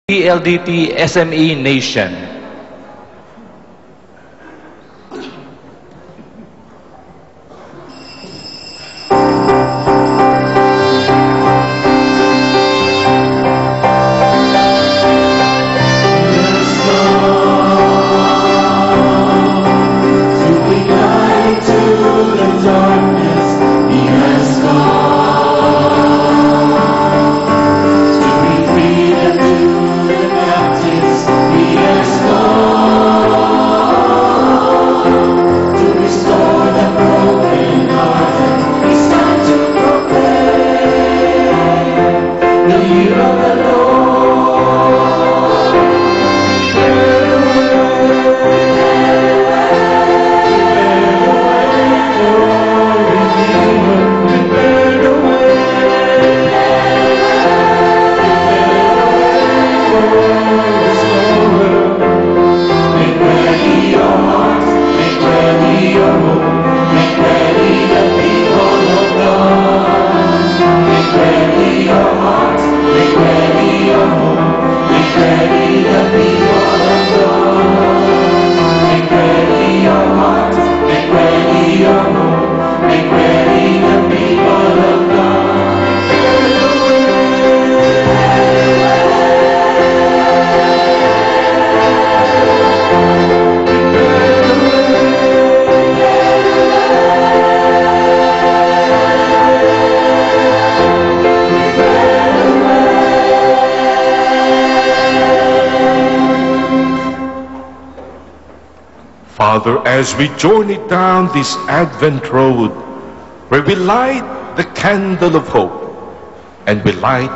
PLDT SME Nation. Father, as we journey down this Advent road, where we light the candle of hope and we light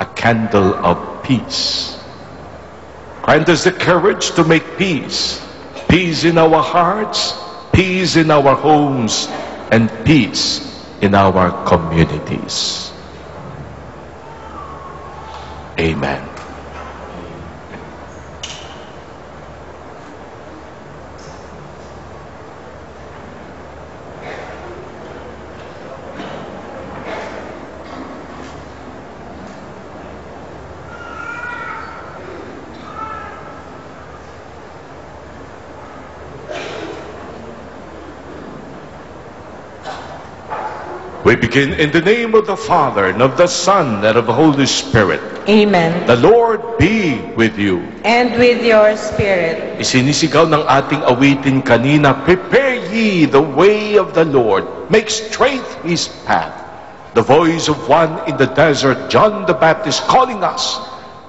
a candle of peace, grant us the courage to make peace, peace in our hearts, peace in our homes, and peace in our communities. Amen. We begin in the name of the Father, and of the Son, and of the Holy Spirit. Amen. The Lord be with you. And with your spirit. Isinisigaw ng ating awitin kanina, prepare ye the way of the Lord, make straight his path. The voice of one in the desert, John the Baptist, calling us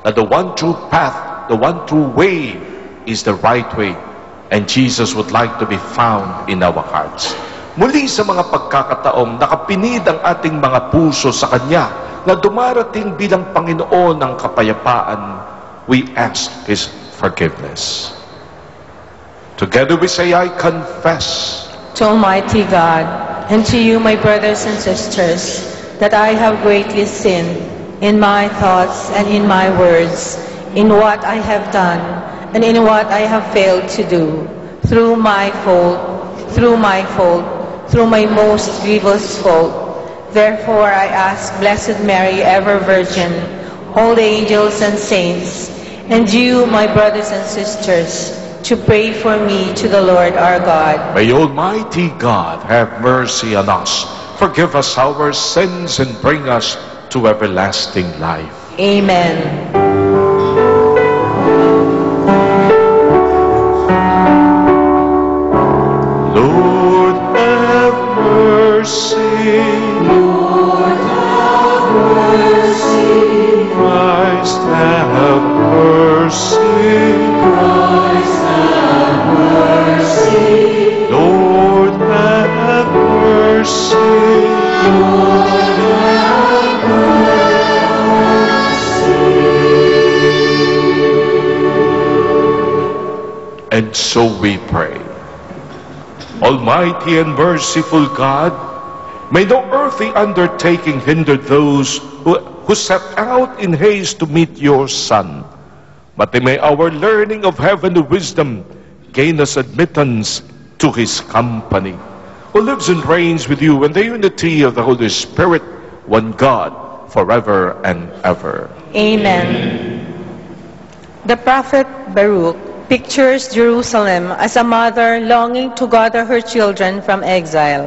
that the one true path, the one true way is the right way. And Jesus would like to be found in our hearts. Muli sa mga pagkakataong nakapinid ang ating mga puso sa Kanya na dumarating bilang Panginoon ng kapayapaan, we ask His forgiveness. Together we say, I confess To Almighty God, and to you, my brothers and sisters, that I have greatly sinned in my thoughts and in my words, in what I have done and in what I have failed to do, through my most grievous fault. Therefore I ask Blessed Mary, ever Virgin, all the angels and saints, and you, my brothers and sisters, to pray for me to the Lord our God. May Almighty God have mercy on us, forgive us our sins, and bring us to everlasting life. Amen. Lord, have mercy. Lord, have mercy. Christ, have mercy. Christ, have mercy. Lord, have mercy. Lord, have mercy. And so we pray. Almighty and merciful God, may no earthly undertaking hinder those who set out in haste to meet your Son, but may our learning of heavenly wisdom gain us admittance to his company, who lives and reigns with you in the unity of the Holy Spirit, one God, forever and ever. Amen. The prophet Baruch pictures Jerusalem as a mother longing to gather her children from exile.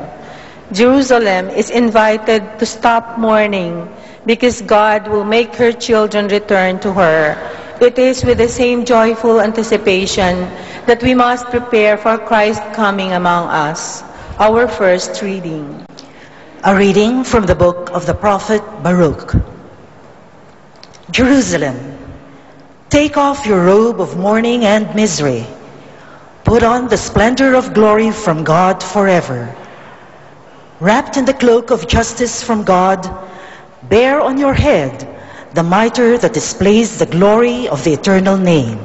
Jerusalem is invited to stop mourning because God will make her children return to her. It is with the same joyful anticipation that we must prepare for Christ coming among us. Our first reading. A reading from the book of the prophet Baruch. Jerusalem, take off your robe of mourning and misery. Put on the splendor of glory from God forever. Wrapped in the cloak of justice from God, bear on your head the mitre that displays the glory of the eternal name.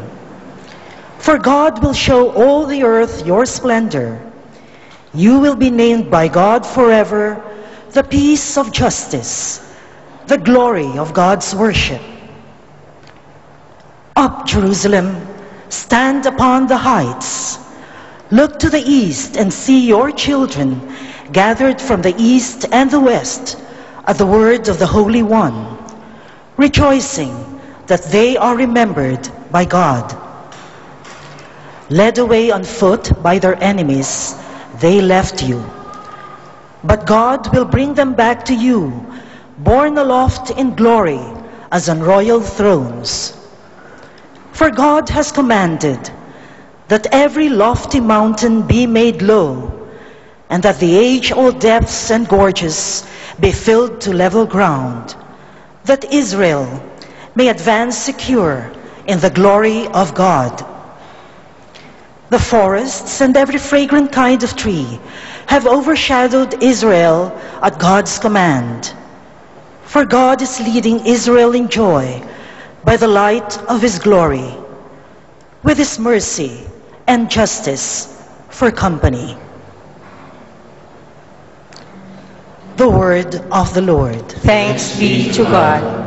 For God will show all the earth your splendor. You will be named by God forever, the peace of justice, the glory of God's worship. Up, Jerusalem, stand upon the heights. Look to the east and see your children gathered from the east and the west at the word of the Holy One, rejoicing that they are remembered by God. Led away on foot by their enemies, they left you. But God will bring them back to you, borne aloft in glory as on royal thrones. For God has commanded that every lofty mountain be made low, and that the age-old depths and gorges be filled to level ground, that Israel may advance secure in the glory of God. The forests and every fragrant kind of tree have overshadowed Israel at God's command. For God is leading Israel in joy by the light of his glory, with his mercy and justice for company. The word of the Lord. Thanks be to God.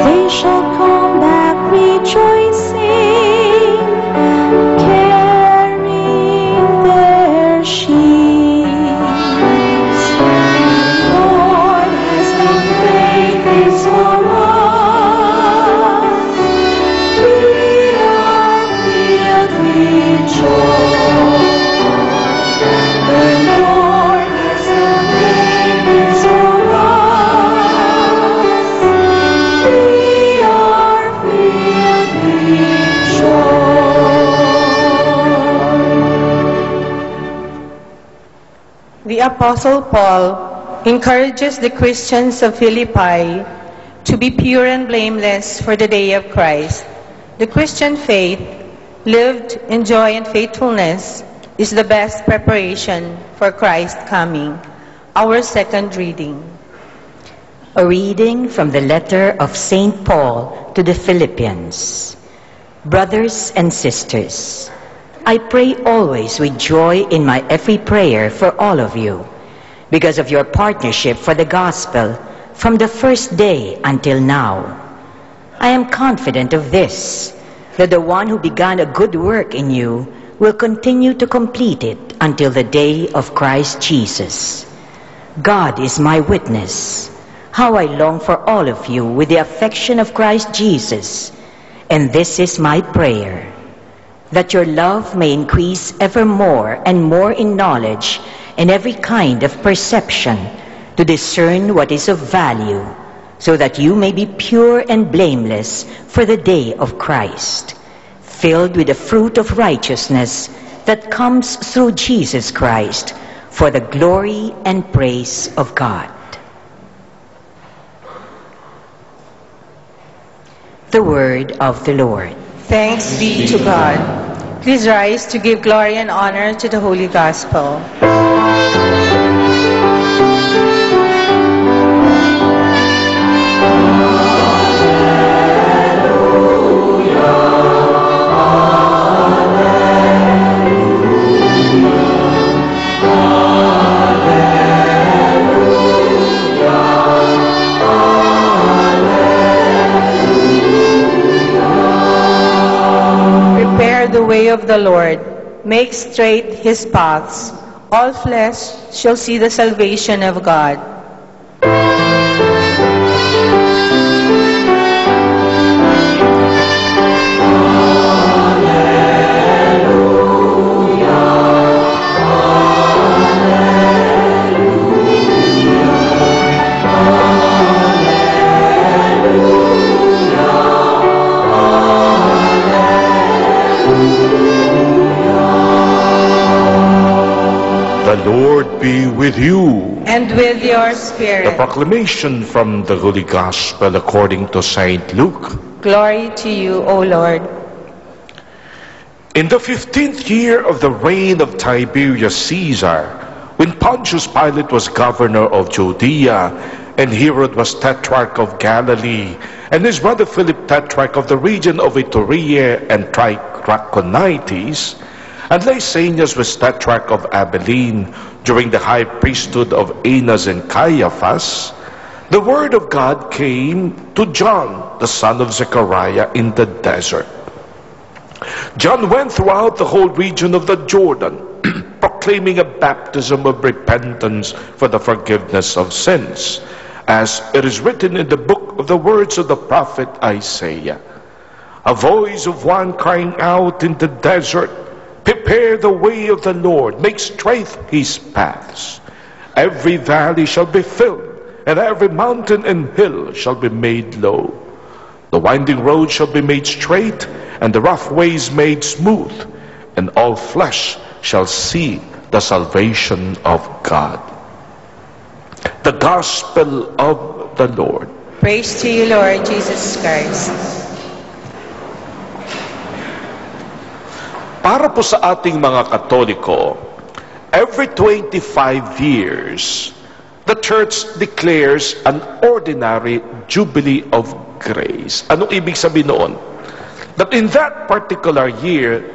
They shall come back rejoicing. the Apostle Paul encourages the Christians of Philippi to be pure and blameless for the day of Christ. The Christian faith, lived in joy and faithfulness, is the best preparation for Christ's coming. Our second reading. A reading from the letter of St. Paul to the Philippians. Brothers and sisters, I pray always with joy in my every prayer for all of you, because of your partnership for the gospel from the first day until now. I am confident of this, that the one who began a good work in you will continue to complete it until the day of Christ Jesus. God is my witness, how I long for all of you with the affection of Christ Jesus, and this is my prayer, that your love may increase ever more and more in knowledge and every kind of perception, to discern what is of value, so that you may be pure and blameless for the day of Christ, filled with the fruit of righteousness that comes through Jesus Christ, for the glory and praise of God. The word of the Lord. Thanks be to God. Please rise to give glory and honor to the Holy Gospel. The way of the Lord, make straight his paths. All flesh shall see the salvation of God. The Lord be with you. And with your The spirit. proclamation from the Holy Gospel according to Saint Luke. Glory to you, O Lord. In the 15th year of the reign of Tiberius Caesar, when Pontius Pilate was governor of Judea, and Herod was tetrarch of Galilee, and his brother Philip tetrarch of the region of Iturea and Trachonitis, and Lysanias was tetrarch of Abilene during the high priesthood of Annas and Caiaphas, the word of God came to John, the son of Zechariah, in the desert. John went throughout the whole region of the Jordan, proclaiming a baptism of repentance for the forgiveness of sins, as it is written in the book of the words of the prophet Isaiah. A voice of one crying out in the desert, prepare the way of the Lord, make straight his paths. Every valley shall be filled, and every mountain and hill shall be made low. The winding road shall be made straight, and the rough ways made smooth, and all flesh shall see the salvation of God. The Gospel of the Lord. Praise to you, Lord Jesus Christ. Para po sa ating mga Katoliko, every 25 years, the Church declares an ordinary Jubilee of Grace. Anong ibig sabihin noon? That in that particular year,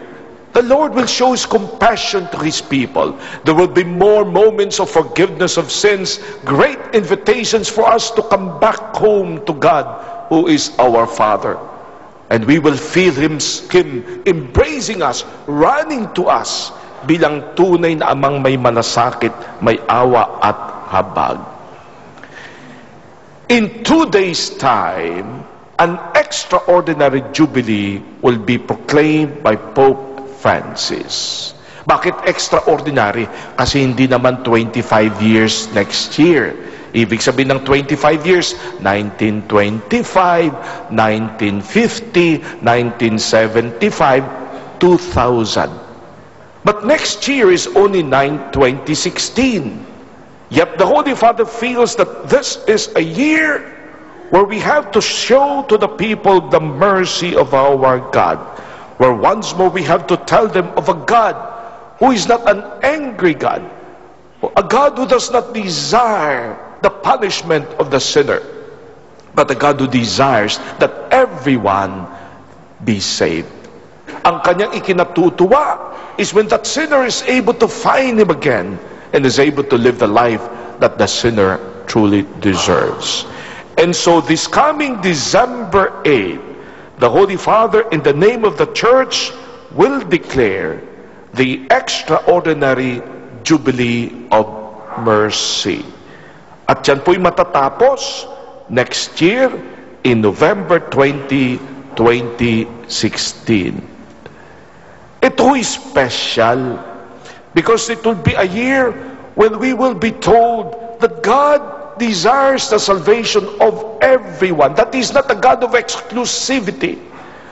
the Lord will show His compassion to His people. There will be more moments of forgiveness of sins, great invitations for us to come back home to God, who is our Father. And we will feel Him embracing us, running to us, bilang tunay na amang may malasakit, may awa at habag. In 2 days' time, an extraordinary jubilee will be proclaimed by Pope Francis. Bakit extraordinary? Kasi hindi naman 25 years next year. Ibig sabihin ng 25 years, 1925, 1950, 1975, 2000. But next year is only 2016. Yet the Holy Father feels that this is a year where we have to show to the people the mercy of our God, where once more we have to tell them of a God who is not an angry God, a God who does not desire the punishment of the sinner, but a God who desires that everyone be saved. Ang kanyang ikinatutuwa is when that sinner is able to find him again and is able to live the life that the sinner truly deserves. And so this coming December 8, the Holy Father, in the name of the Church, will declare the extraordinary Jubilee of Mercy. At yan po'y matatapos next year in November 20, 2016. Ito'y special because it will be a year when we will be told that God desires the salvation of everyone. That is not a God of exclusivity.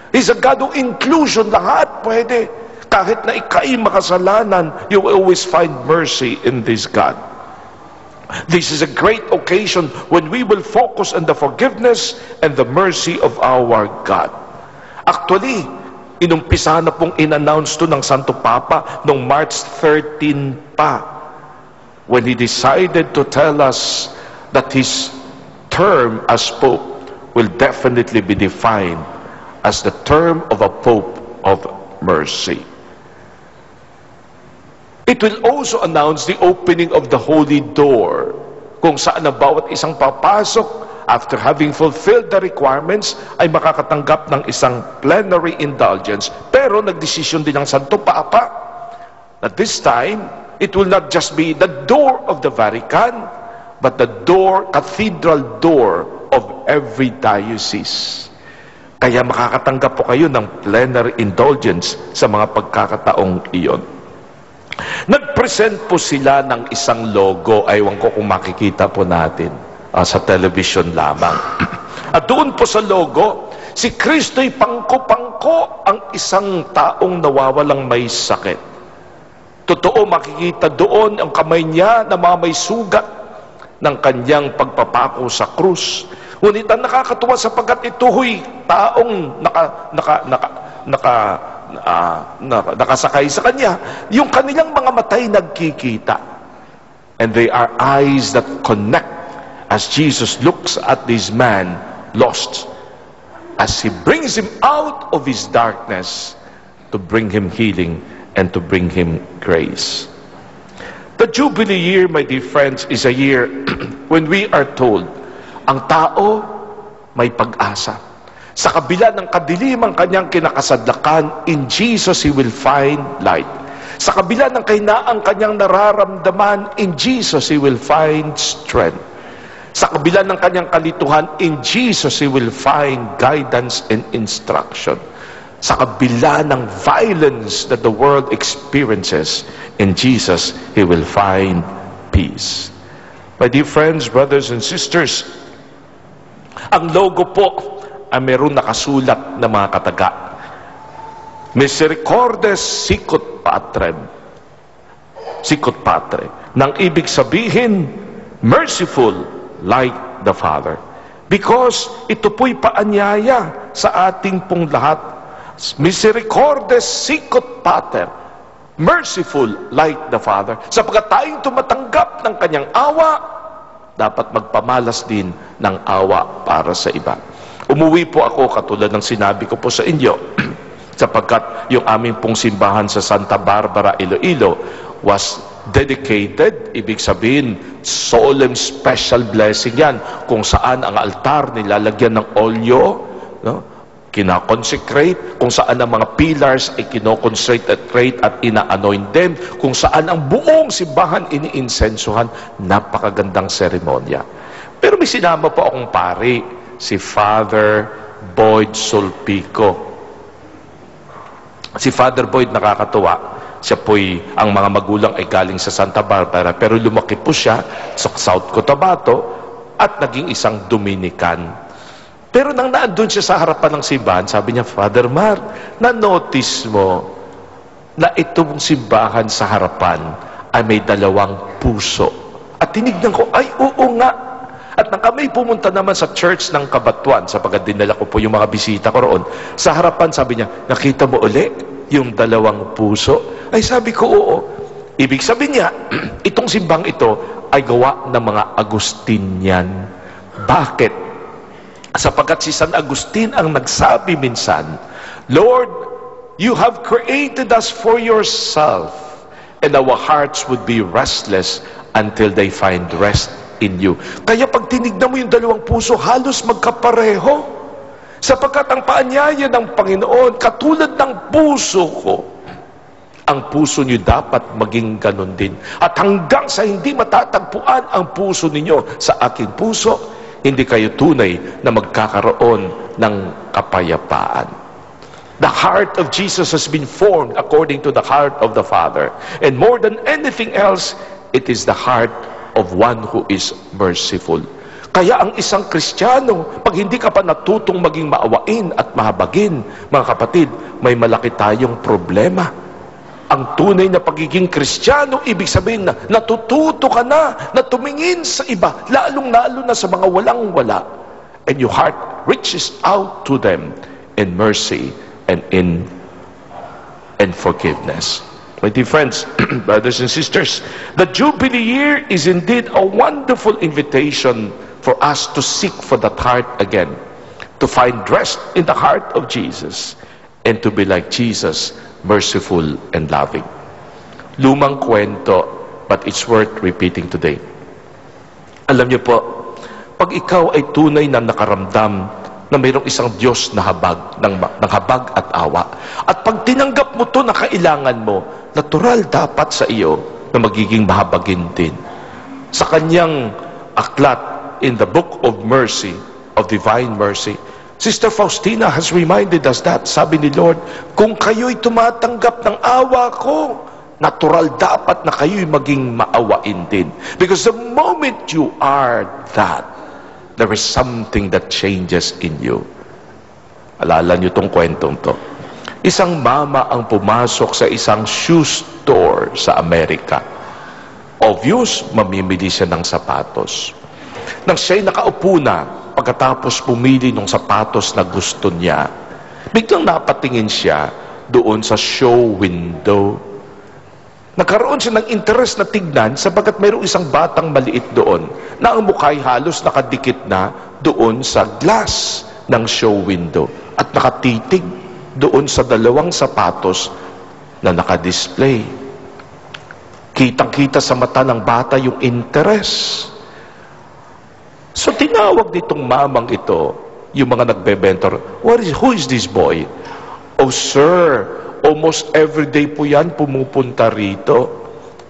He's a God of inclusion. Lahat pwede. Kahit na ika'y makasalanan, you will always find mercy in this God. This is a great occasion when we will focus on the forgiveness and the mercy of our God. Actually, inumpisa na pong in-announce to ng Santo Papa noong March 13 pa, when he decided to tell us that his term as Pope will definitely be defined as the term of a Pope of mercy. It will also announce the opening of the Holy Door, kung saan ang bawat isang papasok after having fulfilled the requirements ay makakatanggap ng isang plenary indulgence. Pero nagdesisyon din ng Santo Papa that this time, it will not just be the door of the Vatican, but the door, cathedral door of every diocese. Kaya makakatanggap po kayo ng plenary indulgence sa mga pagkakataong iyon. Nag-present po sila ng isang logo, aywan ko kung makikita po natin sa television lamang. At doon po sa logo, si Kristo'y pangko-pangko ang isang taong nawawalang may sakit. Totoo, makikita doon ang kamay niya na mga may sugat ng kanyang pagpapako sa krus. Ngunit ang nakakatuwa sapagkat ito huy taong nakasakay sa kanya, yung kanilang mga matay nagkikita. And they are eyes that connect as Jesus looks at this man lost, as he brings him out of his darkness to bring him healing and to bring him grace. The Jubilee year, my dear friends, is a year when we are told, ang tao may pag-asa. Sa kabila ng kadilimang kanyang kinakasadlakan, in Jesus he will find light. Sa kabila ng kahinaan kanyang nararamdaman, in Jesus he will find strength. Sa kabila ng kanyang kalituhan, in Jesus he will find guidance and instruction. Sa kabila ng violence that the world experiences, in Jesus he will find peace. My dear friends, brothers and sisters, ang logo po ay meron nakasulat na mga kataga. Misericordes sicut patrem. Sicut patre. Nang ibig sabihin, merciful like the Father. Because ito po'y paanyaya sa ating pong lahat. Misericordes sicut pater. Merciful like the Father. Sapagkat tayong tumatanggap ng kanyang awa, dapat magpamalas din ng awa para sa iba. Umuwi po ako katulad ng sinabi ko po sa inyo sapagkat yung aming pong simbahan sa Santa Barbara, Iloilo was dedicated, ibig sabihin solemn special blessing yan, kung saan ang altar nilalagyan ng olyo, no? Kinakonsecrate, kung saan ang mga pillars ay kinoconsecrate at ina-anoint them, kung saan ang buong simbahan iniinsensuhan. Napakagandang seremonya. Pero may sinama po akong pari, si Father Boyd Sulpico. Si Father Boyd, nakakatuwa. Siya po'y, ang mga magulang ay galing sa Santa Barbara, pero lumaki po siya sa South Cotabato at naging isang Dominican. Pero nang naandun siya sa harapan ng simbahan, sabi niya, Father Mar, na-notice mo na itong simbahan sa harapan ay may dalawang puso At tinignan ko, ay oo nga. At nang kami pumunta naman sa church ng Kabatuan, sapagkat dinala ko po yung mga bisita ko roon, sa harapan sabi niya, nakita mo uli yung dalawang puso? Ay sabi ko, oo. Ibig sabihin niya, itong simbang ito ay gawa ng mga Agustinian. Bakit? Sapagkat si San Agustin ang nagsabi minsan, Lord, you have created us for yourself, and our hearts would be restless until they find rest in you. Kaya pag tinignan mo yung dalawang puso, halos magkapareho. Sapagkat ang paanyaya ng Panginoon, katulad ng puso ko, ang puso niyo dapat maging ganun din. At hanggang sa hindi matatagpuan ang puso ninyo sa aking puso, hindi kayo tunay na magkakaroon ng kapayapaan. The heart of Jesus has been formed according to the heart of the Father. And more than anything else, it is the heart of one who is merciful. Kaya ang isang Kristiyano, pag hindi ka pa natutong maging maawain at mahabagin, mga kapatid, may malaki tayong problema. Ang tunay na pagiging Kristiyano, ibig sabihin na natututo ka na tumingin sa iba, lalong-lalo na sa mga walang-wala. And your heart reaches out to them in mercy and in forgiveness. My dear friends, brothers and sisters, the Jubilee year is indeed a wonderful invitation for us to seek for that heart again, to find rest in the heart of Jesus, and to be like Jesus, merciful and loving. Lumang kwento, but it's worth repeating today. Alam niyo po, pag ikaw ay tunay na nakaramdam na mayroong isang Diyos na habag, ng habag at awa, at pag tinanggap mo to na kailangan mo, natural dapat sa iyo na magiging mahabagin din. Sa kanyang aklat in the Book of Mercy, of Divine Mercy, Sister Faustina has reminded us that, sabi ni Lord, kung kayo'y tumatanggap ng awa ko, natural dapat na kayo'y maging maawain din. Because the moment you are that, there is something that changes in you. Alala niyo tong kwentong to. Isang mama ang pumasok sa isang shoe store sa Amerika. Obvious, mamimili siya ng sapatos. Nang siya'y nakaupo na, pagkatapos pumili ng sapatos na gusto niya, biglang napatingin siya doon sa show window. Nagkaroon siya ng interest na tignan sapagkat mayroong isang batang maliit doon na ang mukha'y halos nakadikit na doon sa glass ng show window at nakatitig doon sa dalawang sapatos na nakadisplay. Kitang-kita sa mata ng bata yung interest. So tinawag nitong mamang ito, yung mga nagbebentor, who is this boy? Oh sir, almost every day po yan pumupunta rito.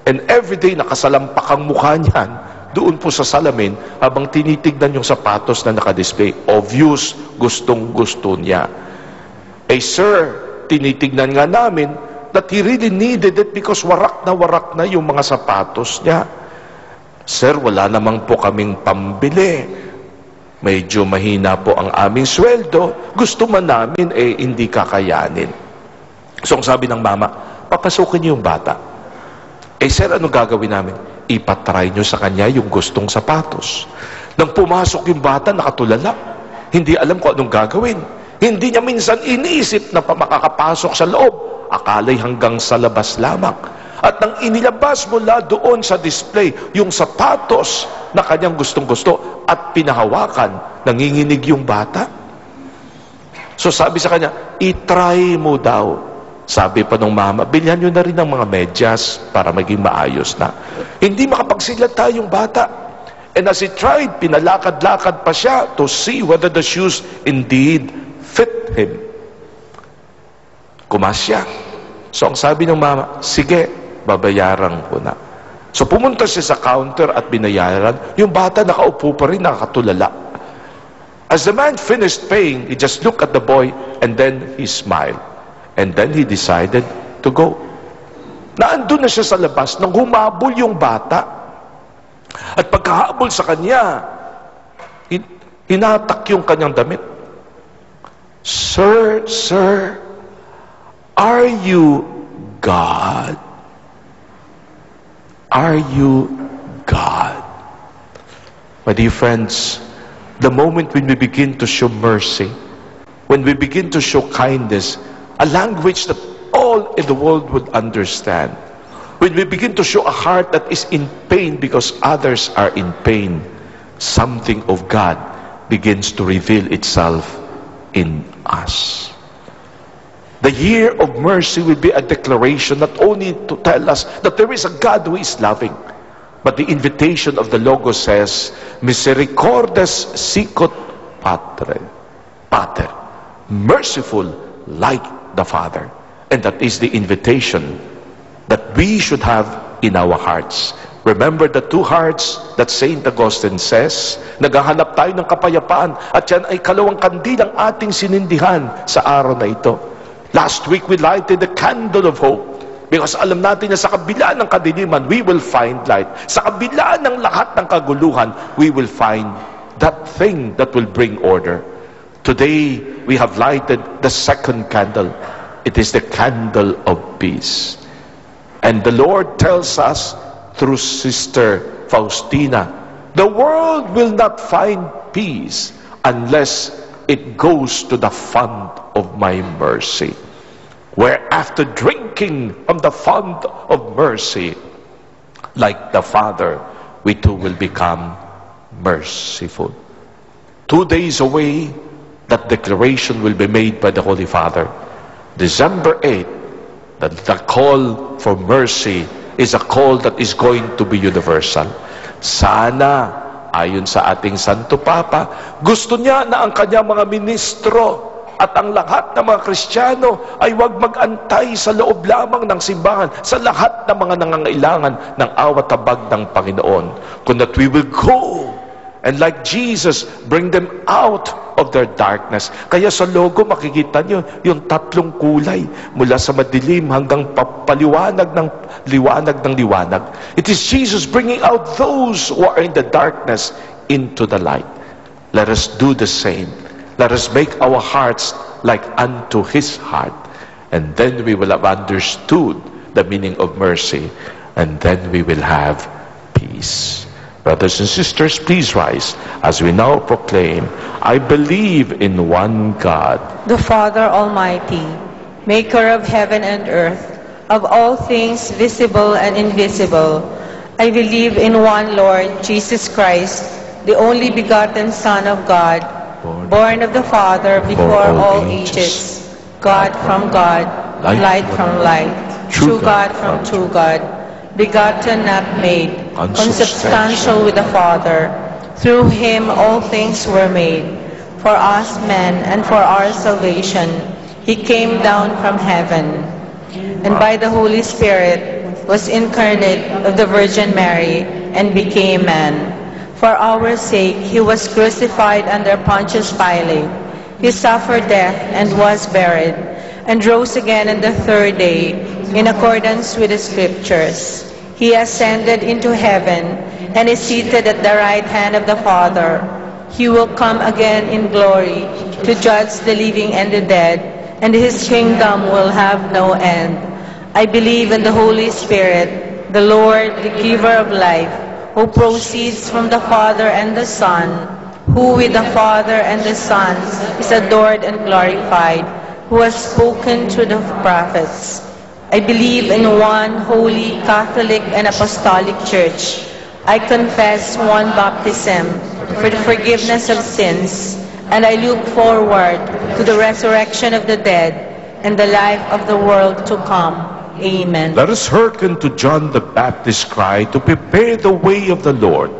And every day nakasalampak ang mukha niyan doon po sa salamin habang tinitignan yung sapatos na nakadisplay. Obvious, gustong-gusto niya. Eh sir, tinitignan nga namin that he really needed it because warak na yung mga sapatos niya. Sir, wala namang po kaming pambili. Medyo mahina po ang aming sweldo. Gusto man namin, hindi kakayanin. So, ang sabi ng mama, papasukin niyo yung bata. Sir, ano gagawin namin? Ipatry niyo sa kanya yung gustong sapatos. Nang pumasok yung bata, nakatulala. Hindi alam kung anong gagawin. Hindi niya minsan iniisip na makakapasok sa loob. Akala'y hanggang sa labas lamang. At nang inilabas mula doon sa display yung sapatos na kanyang gustong-gusto at pinahawakan, nanginginig yung bata. So sabi sa kanya, itry mo daw. Sabi pa nung mama, bilhan nyo na rin ng mga medyas para maging maayos na. Hindi makapagsilata yung bata. And as he tried, pinalakad-lakad pa siya to see whether the shoes indeed fit him. Kumasya. So ang sabi ng mama, sige, babayaran ko na. So pumunta siya sa counter at binayaran. Yung bata nakaupo pa rin, nakatulala. As the man finished paying, he just looked at the boy and then he smiled. And then he decided to go. Naandun na siya sa labas nang humabol yung bata. At pagkahabol sa kanya, hinatak yung kanyang damit. Sir, are you God? Are you God? My dear friends, the moment when we begin to show mercy, when we begin to show kindness, a language that all in the world would understand, when we begin to show a heart that is in pain because others are in pain, something of God begins to reveal itself in us. The year of mercy will be a declaration not only to tell us that there is a God who is loving, but the invitation of the Logos says, Misericordes sicut Pater, merciful like the Father. And that is the invitation that we should have in our hearts. Remember the two hearts that Saint Augustine says, naghahanap tayo ng kapayapaan at yan ay kalawang kandilang ating sinindihan sa araw na ito. Last week we lighted the candle of hope because alam natin na sa kabila ng kadiliman, we will find light. Sa kabila ng lahat ng kaguluhan, we will find that thing that will bring order. Today, we have lighted the second candle. It is the candle of peace. And the Lord tells us through Sister Faustina, the world will not find peace unless it goes to the font of my mercy. Where after drinking from the font of mercy, like the Father, we too will become merciful. 2 days away, that declaration will be made by the Holy Father. December 8th, the call for mercy is a call that is going to be universal. Sana, ayon sa ating Santo Papa, gusto niya na ang kanyang mga ministro at ang lahat ng mga Kristiyano ay huwag mag-antay sa loob lamang ng simbahan, sa lahat ng mga nangangailangan ng awat tabag ng Panginoon. Kung that we will go and like Jesus, bring them out of their darkness. Kaya sa logo makikita nyo yung tatlong kulay mula sa madilim hanggang papaliwanag ng liwanag. It is Jesus bringing out those who are in the darkness into the light. Let us do the same. Let us make our hearts like unto His heart. And then we will have understood the meaning of mercy. And then we will have peace. Brothers and sisters, please rise as we now proclaim, I believe in one God, the Father Almighty, maker of heaven and earth, of all things visible and invisible. I believe in one Lord, Jesus Christ, the only begotten Son of God, born of the Father before all ages, God from God, light from light, true God from true God, begotten, not made, consubstantial with the Father. Through Him all things were made. For us men and for our salvation, He came down from heaven, and by the Holy Spirit was incarnate of the Virgin Mary and became man. For our sake He was crucified under Pontius Pilate. He suffered death and was buried, and rose again on the third day, in accordance with the Scriptures. He ascended into heaven and is seated at the right hand of the Father. He will come again in glory to judge the living and the dead, and His kingdom will have no end. I believe in the Holy Spirit, the Lord, the giver of life, who proceeds from the Father and the Son, who with the Father and the Son is adored and glorified, who has spoken to the prophets. I believe in one holy, Catholic, and Apostolic Church. I confess one baptism for the forgiveness of sins, and I look forward to the resurrection of the dead and the life of the world to come. Amen. Let us hearken to John the Baptist's cry to prepare the way of the Lord.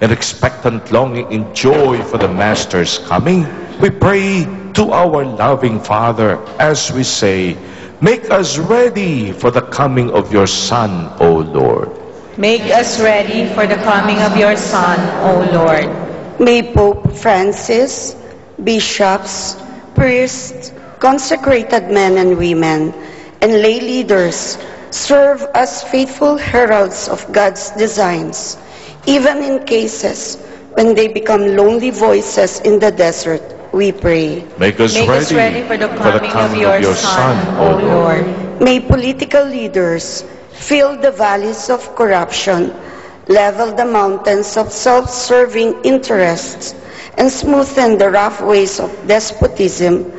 In expectant longing and joy for the Master's coming, we pray to our loving Father as we say, make us ready for the coming of your Son, O Lord. Make us ready for the coming of your Son, O Lord. May Pope Francis, bishops, priests, consecrated men and women, and lay leaders serve as faithful heralds of God's designs, even in cases when they become lonely voices in the desert, we pray. Make us ready for the coming of your Son, O Lord. May political leaders fill the valleys of corruption level the mountains of self-serving interests, and smoothen the rough ways of despotism,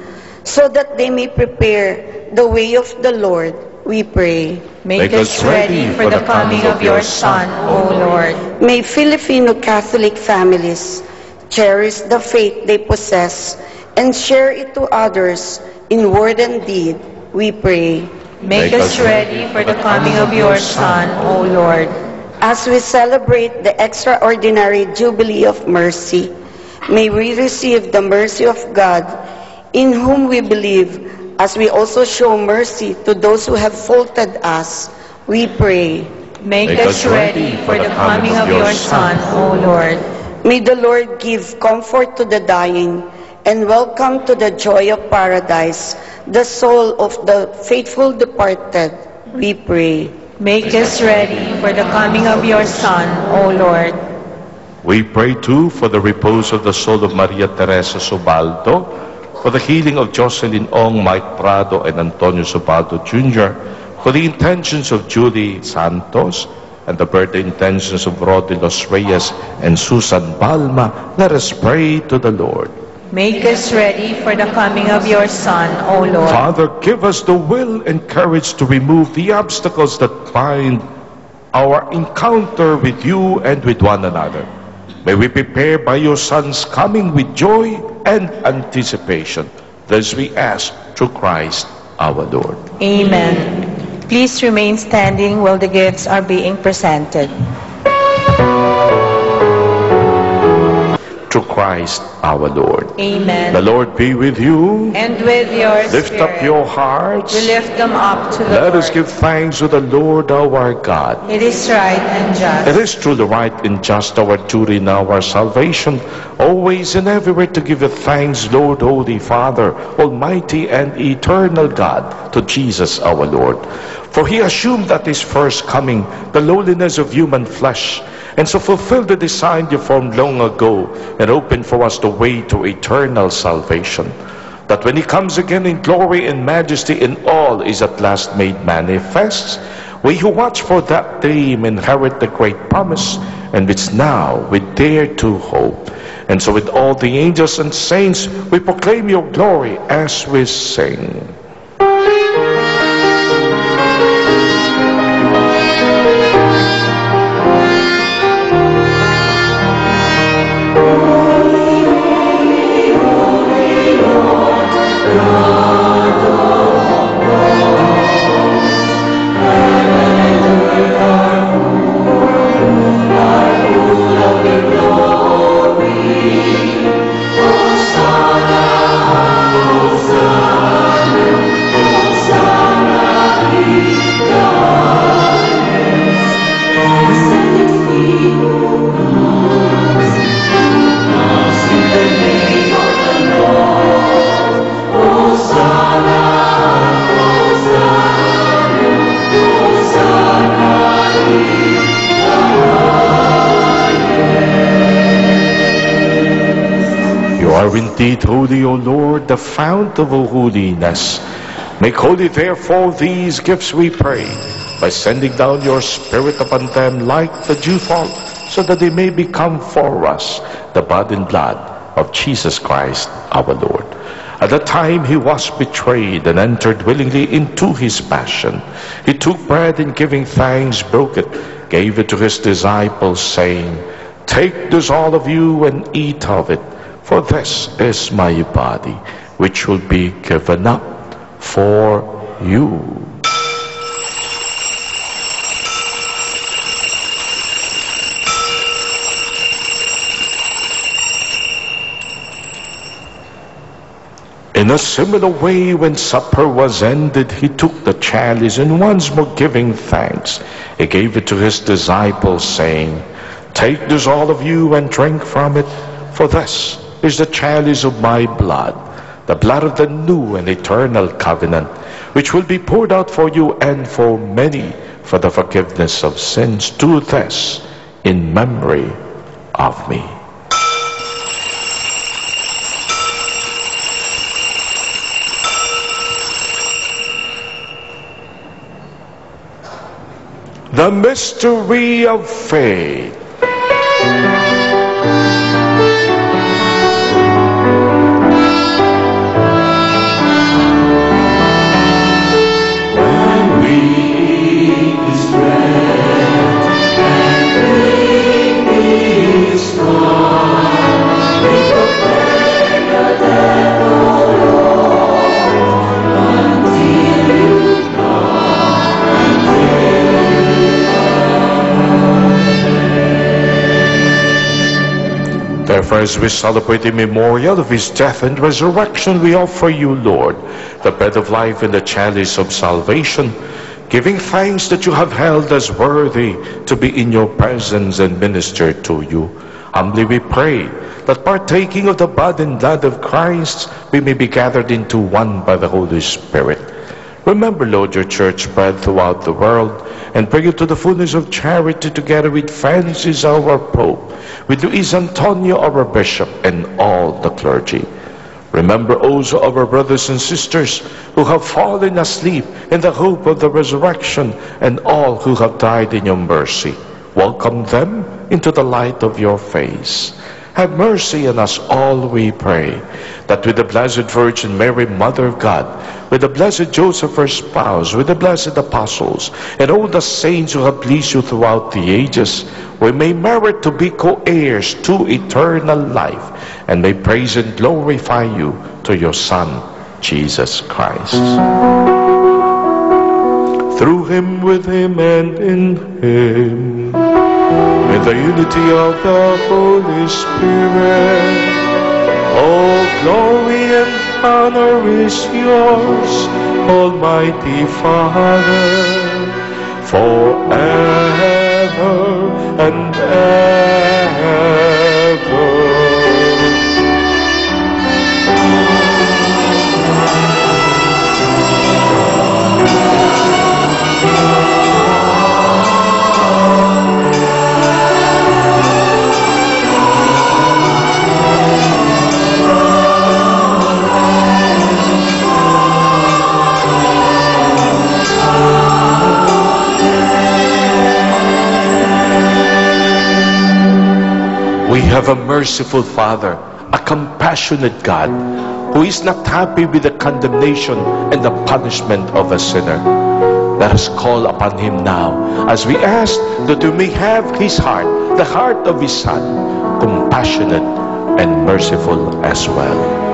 so that they may prepare the way of the Lord, we pray. Make us ready for the coming of your Son, O Lord. May Filipino Catholic families cherish the faith they possess and share it to others in word and deed, we pray. Make us ready for the coming of your Son, O Lord. As we celebrate the extraordinary Jubilee of Mercy, may we receive the mercy of God, in whom we believe, as we also show mercy to those who have faulted us, we pray. Make us ready for the coming of your Son, O Lord. May the Lord give comfort to the dying and welcome to the joy of paradise the soul of the faithful departed, we pray. Make us ready for the coming of your Son, O Lord. We pray too for the repose of the soul of Maria Teresa Sobaldo, for the healing of Jocelyn Ong, Mike Prado, and Antonio Sobaldo Jr., for the intentions of Julie Santos, and the birthday intentions of Rodi Los Reyes and Susan Balma. Let us pray to the Lord. Make us ready for the coming of your Son, O Lord. Father, give us the will and courage to remove the obstacles that bind our encounter with you and with one another. May we prepare by your Son's coming with joy and anticipation. This we ask through Christ our Lord. Amen. Please remain standing while the gifts are being presented. Through Christ our Lord. Amen. The Lord be with you. And with your Lift spirit. up your hearts. We lift them up to the Let Lord. us give thanks to the Lord our God. It is right and just. It is truly right and just, our duty and our salvation, always and everywhere to give you thanks, Lord, Holy Father, Almighty and eternal God, to Jesus our Lord. For he assumed at his first coming the lowliness of human flesh, and so fulfilled the design you formed long ago, and opened for us the way to eternal salvation. That when he comes again in glory and majesty, and all is at last made manifest, we who watch for that day may inherit the great promise, and which now we dare to hope. And so with all the angels and saints, we proclaim your glory as we sing. Indeed, holy, O Lord, the fount of all holiness. Make holy, therefore, these gifts, we pray, by sending down your Spirit upon them like the dewfall, so that they may become for us the body and blood of Jesus Christ our Lord. At the time he was betrayed and entered willingly into his passion, he took bread and giving thanks, broke it, gave it to his disciples, saying, "Take this all of you and eat of it. For this is my body, which will be given up for you." In a similar way, when supper was ended, he took the chalice, and once more giving thanks, he gave it to his disciples, saying, "Take this all of you and drink from it, for this is the chalice of my blood, the blood of the new and eternal covenant, which will be poured out for you and for many for the forgiveness of sins. Do this in memory of me." The mystery of faith. When we eat His bread and drink His blood, we proclaim Your death, O Lord, until You Therefore, as we celebrate the memorial of His death and resurrection, we offer You, Lord, the bread of life and the chalice of salvation, giving thanks that You have held us worthy to be in Your presence and minister to You. Humbly we pray that partaking of the blood and blood of Christ, we may be gathered into one by the Holy Spirit. Remember, Lord, Your church spread throughout the world, and bring it to the fullness of charity together with Francis, our Pope, with Luis Antonio, our Bishop, and all the clergy. Remember also our brothers and sisters who have fallen asleep in the hope of the resurrection, and all who have died in Your mercy. Welcome them into the light of Your face. Have mercy on us all, we pray, that with the Blessed Virgin Mary, Mother of God, with the Blessed Joseph, her spouse, with the blessed apostles, and all the saints who have pleased You throughout the ages, we may merit to be co-heirs to eternal life, and may praise and glorify You to Your Son, Jesus Christ. Through Him, with Him, and in Him, in the unity of the Holy Spirit, all glory and honor is Yours, Almighty Father, forever and ever. We have a merciful Father, a compassionate God, who is not happy with the condemnation and the punishment of a sinner. Let us call upon Him now, as we ask that we may have His heart, the heart of His Son, compassionate and merciful as well.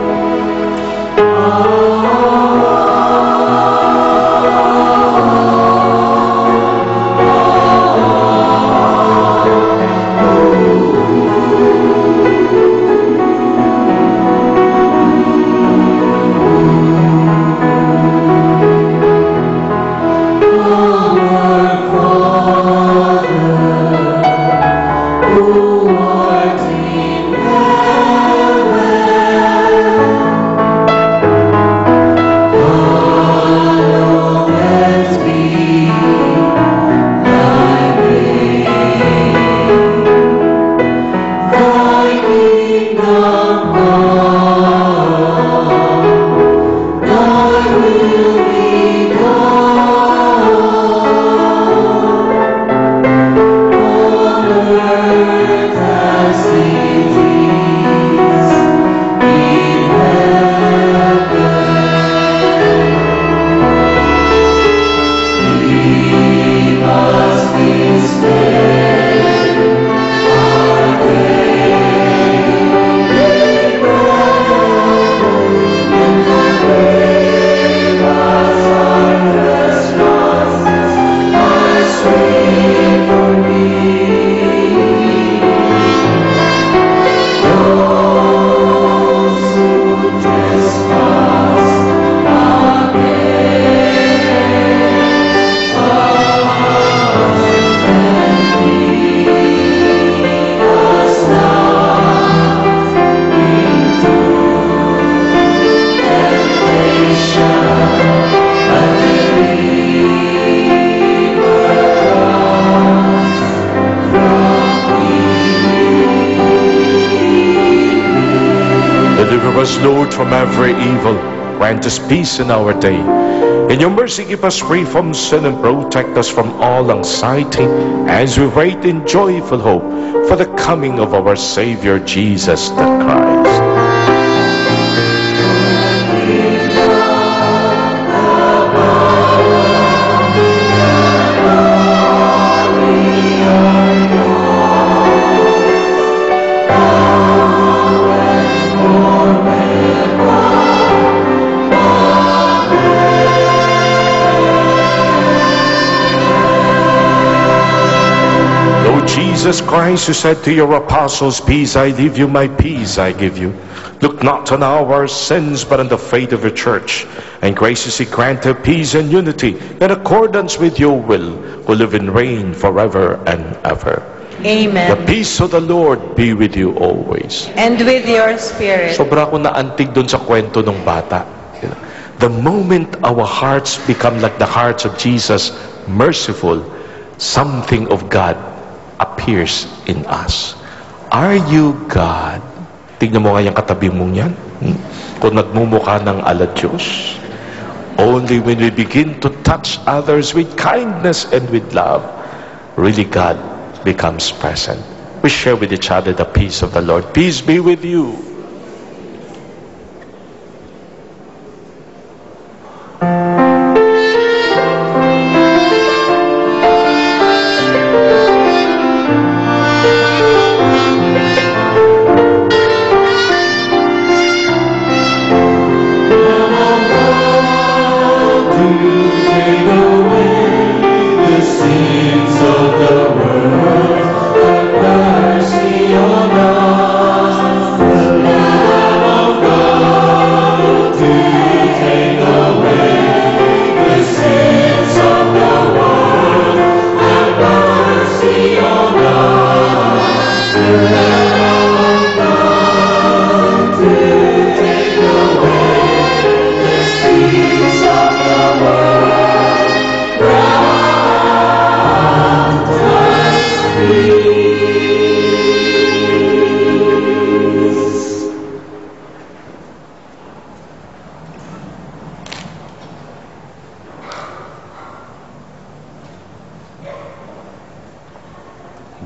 Deliver us, Lord, from every evil. grant us peace in our day. In your mercy, keep us free from sin and protect us from all anxiety as we wait in joyful hope for the coming of our Savior Jesus the Christ. Jesus Christ, who said to your apostles, "Peace I leave you, my peace I give you," look not on our sins, but on the faith of your church, and graciously grant her peace and unity in accordance with your will, who live and reign forever and ever. Amen. The peace of the Lord be with you always. And with your spirit. Sobra ko naantig dun sa kwento ng bata. The moment our hearts become like the hearts of Jesus, merciful, something of God appears in us. Are you God? Tignan mo nga yung katabi mong yan. Kung nagmumukha ng ala Diyos. Only when we begin to touch others with kindness and with love, really God becomes present. We share with each other the peace of the Lord. Peace be with you.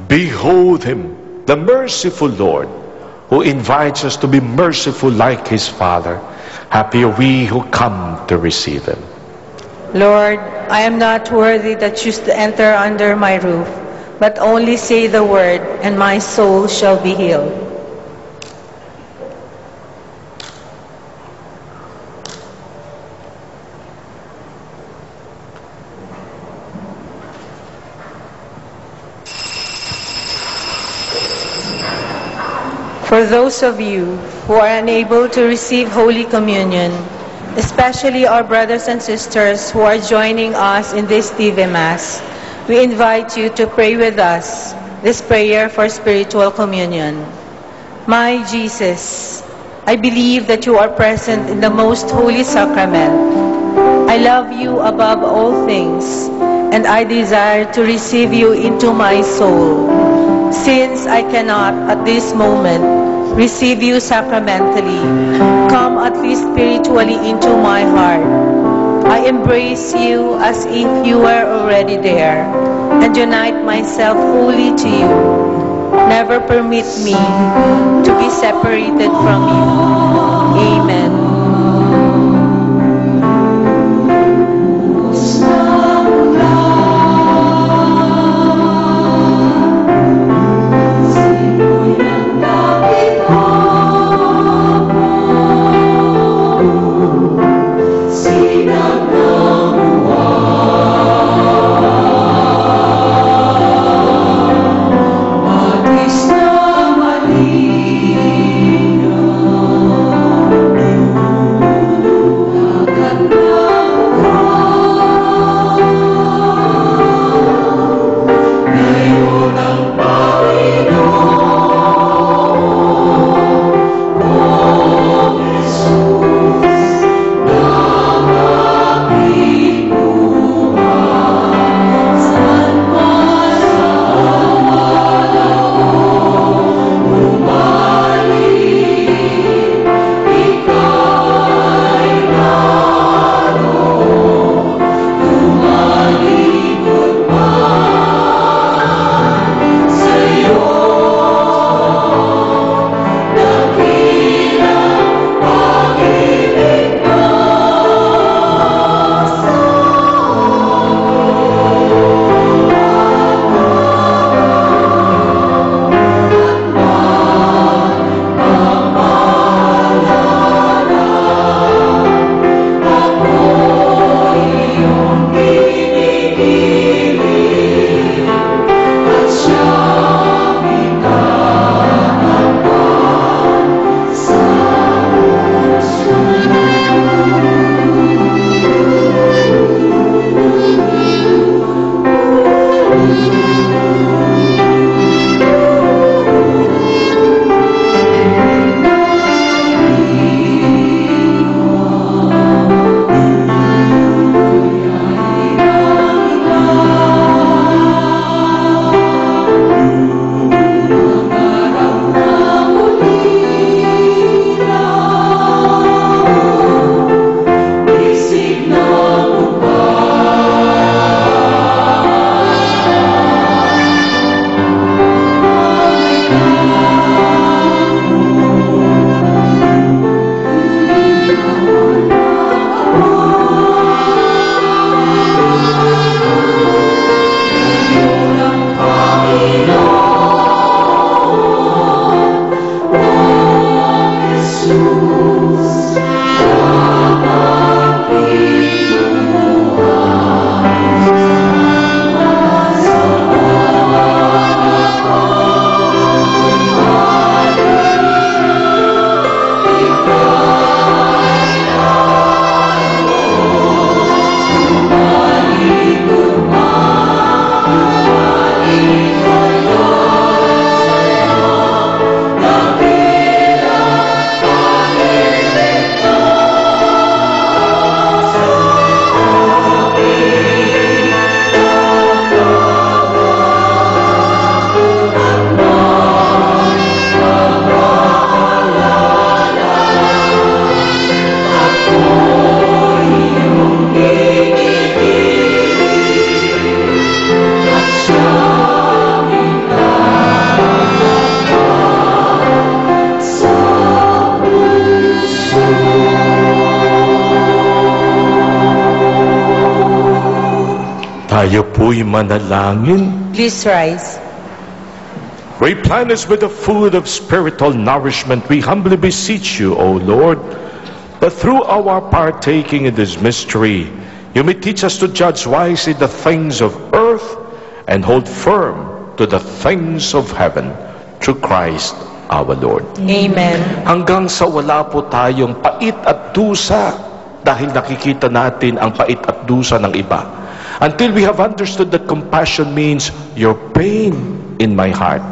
Behold him, the merciful Lord, who invites us to be merciful like his Father. Happy are we who come to receive him. Lord, I am not worthy that you should enter under my roof, but only say the word, and my soul shall be healed. For those of you who are unable to receive Holy Communion, especially our brothers and sisters who are joining us in this TV Mass, we invite you to pray with us this prayer for spiritual communion. My Jesus, I believe that you are present in the most holy sacrament. I love you above all things, and I desire to receive you into my soul. Since I cannot at this moment receive you sacramentally, come at least spiritually into my heart. I embrace you as if you were already there, and unite myself wholly to you. Never permit me to be separated from you. Amen. Tayo po'y manalangin. Please rise. Replenish with the food of spiritual nourishment, we humbly beseech you, O Lord, that through our partaking in this mystery, you may teach us to judge wisely the things of earth and hold firm to the things of heaven, through Christ our Lord. Amen. Hanggang sa wala po tayong pait at dusa, dahil nakikita natin ang pait at dusa ng iba. Until we have understood that compassion means your pain in my heart,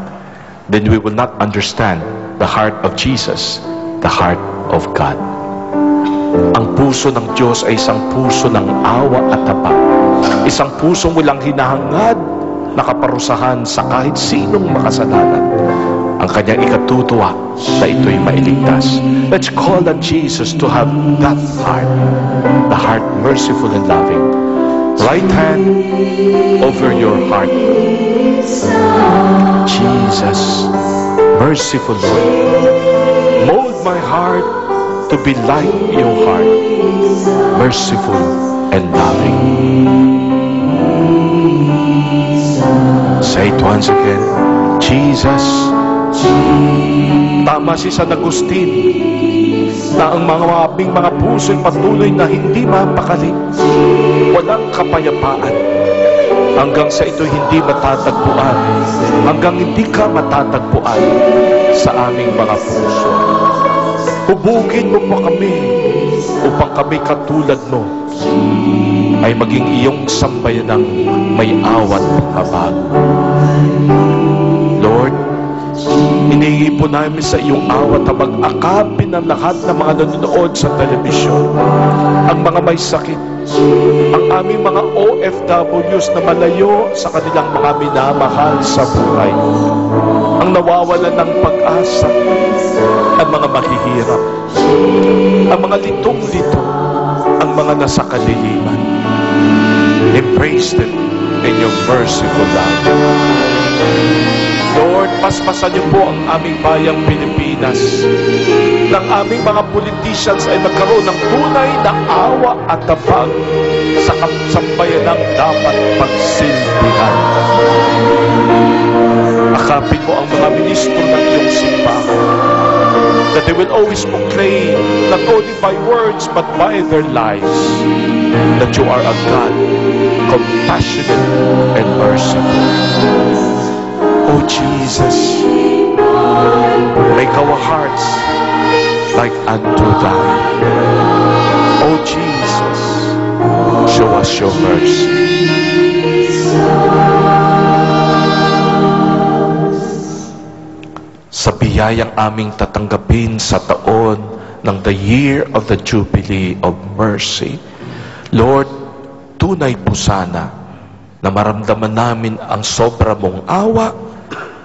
then we will not understand the heart of Jesus, the heart of God. Ang puso ng Diyos ay isang puso ng awa at habag. Isang pusong walang hinahangad na kaparusahan sa kahit sinong makasalanan. Ang kanyang ikatutuwa na ito'y mailigtas. Let's call on Jesus to have that heart, the heart merciful and loving. Right hand over your heart. Jesus, merciful Lord, mold my heart to be like your heart, merciful and loving. Say it once again. Jesus. Tama si San Agustin na ang aming mga puso'y patuloy na hindi mapakali, walang kapayapaan, hanggang sa ito hindi matatagpuan, hanggang hindi ka matatagpuan sa aming mga puso. Hubugin mo po kami upang kami katulad mo ay maging iyong sambayanang may awat habag. Lord, hinihingi po namin sa iyong awat habag akapin ang lahat ng mga nanonood sa telebisyon, ang mga may sakit, ang aming mga OFWs na malayo sa kanilang mga minamahal sa buhay, ang nawawalan ng pag-asa, ang mga mahihirap, ang mga litong-lito, ang mga nasa kadiliman. Embrace them in your merciful love. Lord, paspasan niyo po ang aming bayang Pilipinas. Ng aming mga politicians ay magkaroon ng tunay na awa at habag sa sambayanang dapat pagsilbihan. Akapin mo ang mga ministro ng iyong simbahan, that they will always proclaim, not only by words but by their lives, that you are a God, compassionate and merciful. Oh Jesus, make our hearts like unto thine. Oh Jesus, show us your mercy. Sa biyayang aming tatanggapin sa taon ng the year of the Jubilee of Mercy, Lord, tunay po sana na maramdaman namin ang sobra mong awa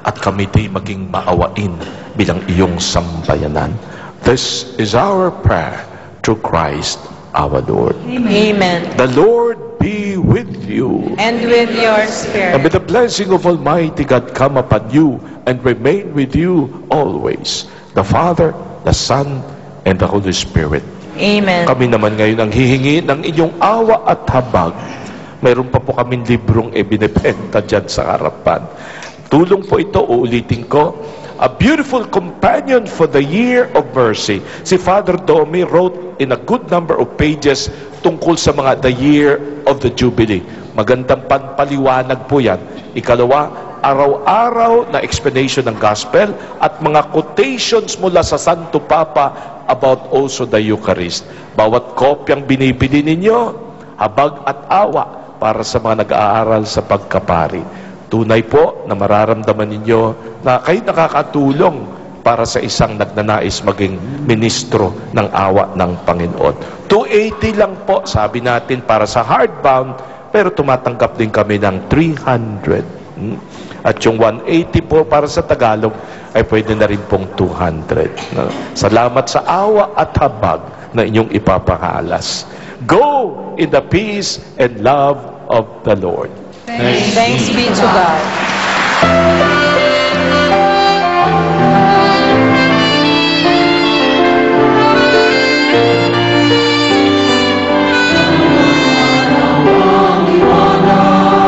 at kami di maging maawain bilang iyong sambayanan. This is our prayer through Christ our Lord. Amen. The Lord be with you. And with your And may spirit. the blessing of Almighty God come upon you and remain with you always. The Father, the Son, and the Holy Spirit. Amen. Kami naman ngayon ang hihingi ng inyong awa at habag. Mayroon pa po kaming librong ibinibenta dyan sa harapan. Tulong po ito, uulitin ko. A beautiful companion for the year of mercy. Si Father Domi wrote in a good number of pages tungkol sa mga the year of the Jubilee. Magandang panpaliwanag po yan. Ikalawa, araw-araw na explanation ng gospel at mga quotations mula sa Santo Papa about also the Eucharist. Bawat kopyang binibili ninyo, habag at awa para sa mga nag-aaral sa pagkapari. Tunay po na mararamdaman ninyo na kayo nakakatulong para sa isang nagnanais maging ministro ng awa ng Panginoon. 280 lang po, sabi natin, para sa hardbound, pero tumatanggap din kami ng 300. At yung 180 po para sa Tagalog ay pwede na rin pong 200. Salamat sa awa at habag na inyong ipapahalas. Go in the peace and love of the Lord. Thanks be to God. Iwana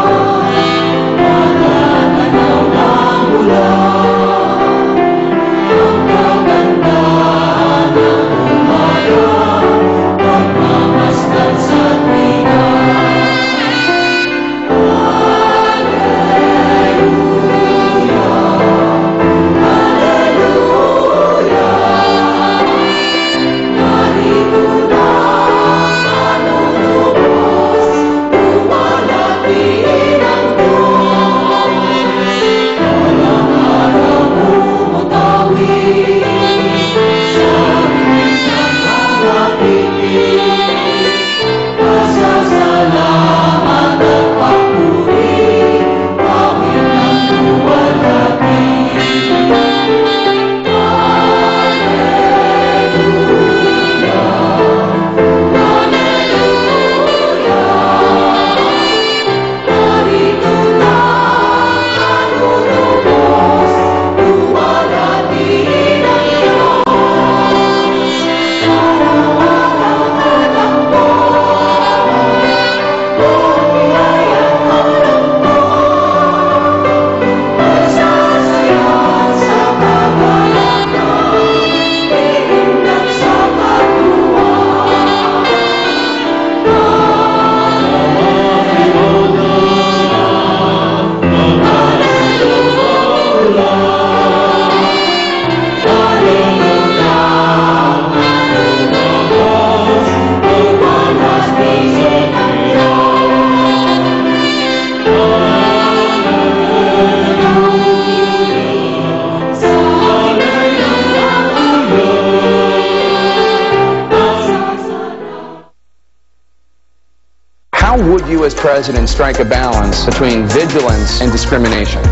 How would you as president strike a balance between vigilance and discrimination?